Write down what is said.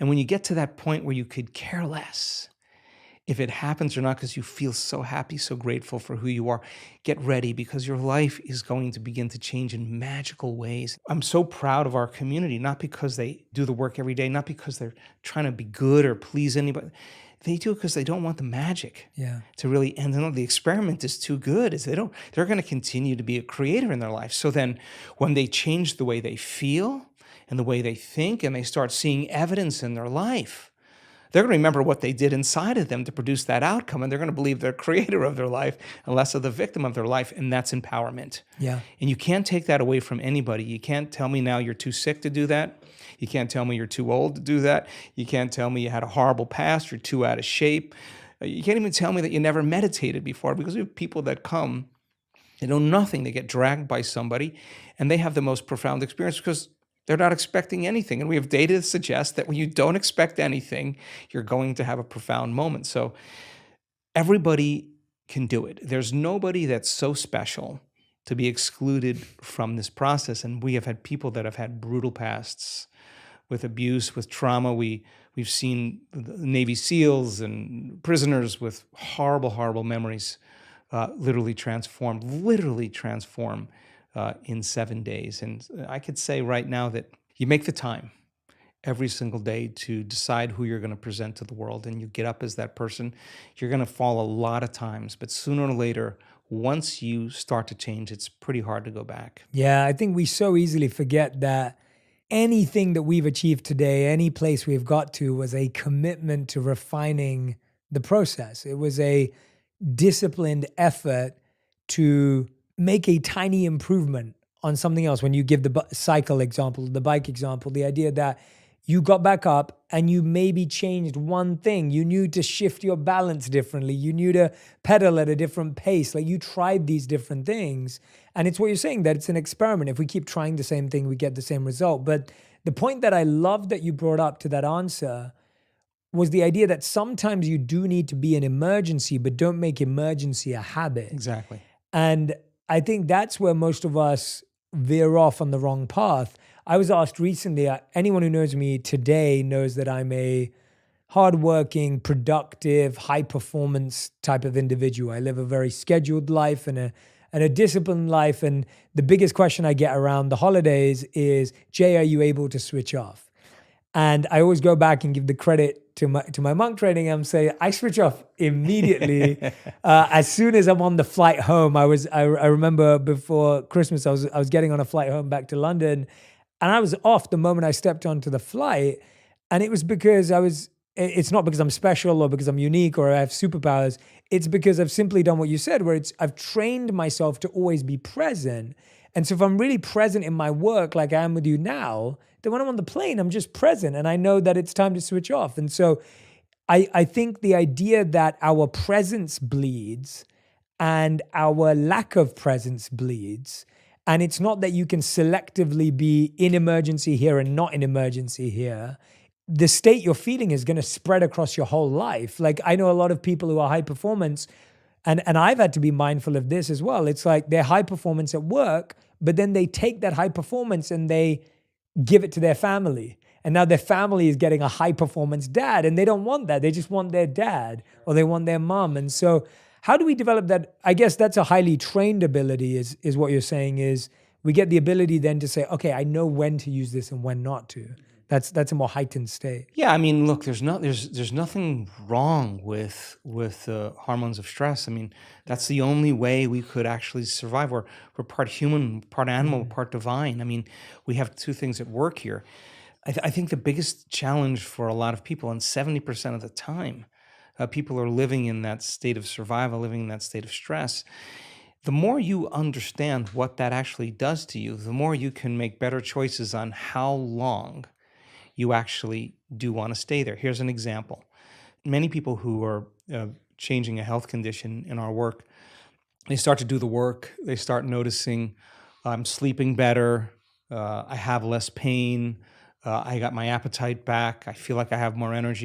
And when you get to that point where you could care less if it happens or not, because you feel so happy, so grateful for who you are, get ready, because your life is going to begin to change in magical ways. I'm so proud of our community, not because they do the work every day, not because they're trying to be good or please anybody. They do it because they don't want the magic to really end. And the experiment is too good. They're going to continue to be a creator in their life. So then when they change the way they feel and the way they think, and they start seeing evidence in their life, they're going to remember what they did inside of them to produce that outcome, and they're going to believe they're creator of their life and less of the victim of their life, and that's empowerment. Yeah. And you can't take that away from anybody. You can't tell me now you're too sick to do that. You can't tell me you're too old to do that. You can't tell me you had a horrible past, you're too out of shape. You can't even tell me that you never meditated before, because we have people that come, they know nothing, they get dragged by somebody, and they have the most profound experience because they're not expecting anything. And we have data that suggests that when you don't expect anything, you're going to have a profound moment. So everybody can do it. There's nobody that's so special to be excluded from this process. And we have had people that have had brutal pasts with abuse, with trauma. We've seen Navy SEALs and prisoners with horrible, horrible memories literally transform in 7 days. And I could say right now that you make the time every single day to decide who you're going to present to the world, and you get up as that person. You're going to fall a lot of times, but sooner or later, once you start to change, it's pretty hard to go back. Yeah, I think we so easily forget that anything that we've achieved today, any place we've got to, was a commitment to refining the process. It was a disciplined effort to make a tiny improvement on something else. When you give the cycle example, the bike example, the idea that you got back up and you maybe changed one thing. You knew to shift your balance differently. You knew to pedal at a different pace. Like, you tried these different things. And it's what you're saying, that it's an experiment. If we keep trying the same thing, we get the same result. But the point that I love that you brought up to that answer was the idea that sometimes you do need to be an emergency, but don't make emergency a habit. Exactly. And I think that's where most of us veer off on the wrong path. I was asked recently, anyone who knows me today knows that I'm a hardworking, productive, high-performance type of individual. I live a very scheduled life and a disciplined life. And the biggest question I get around the holidays is, Jay, are you able to switch off? And I always go back and give the credit to my monk training. I'm saying I switch off immediately. As soon as I'm on the flight home, I remember before Christmas, I was getting on a flight home back to London, and I was off the moment I stepped onto the flight. And it was because it's not because I'm special or because I'm unique or I have superpowers. It's because I've simply done what you said, where I've trained myself to always be present. And so if I'm really present in my work, like I am with you now, then when I'm on the plane, I'm just present and I know that it's time to switch off. And so I think the idea that our presence bleeds and our lack of presence bleeds, and it's not that you can selectively be in emergency here and not in emergency here. The state you're feeling is going to spread across your whole life. Like, I know a lot of people who are high performance, and I've had to be mindful of this as well. It's like they're high performance at work, but then they take that high performance and they give it to their family. And now their family is getting a high performance dad, and they don't want that. They just want their dad, or they want their mom. And so how do we develop that? I guess that's a highly trained ability, is what you're saying, is we get the ability then to say, okay, I know when to use this and when not to. That's a more heightened state. Yeah, I mean, look, there's nothing wrong with hormones of stress. I mean, that's the only way we could actually survive. We're part human, part animal, part divine. I mean, we have two things at work here. I think the biggest challenge for a lot of people, and 70% of the time, people are living in that state of survival, living in that state of stress. The more you understand what that actually does to you, the more you can make better choices on how long you actually do want to stay there. Here's an example. Many people who are changing a health condition in our work, they start to do the work. They start noticing, I'm sleeping better. I have less pain. I got my appetite back. I feel like I have more energy.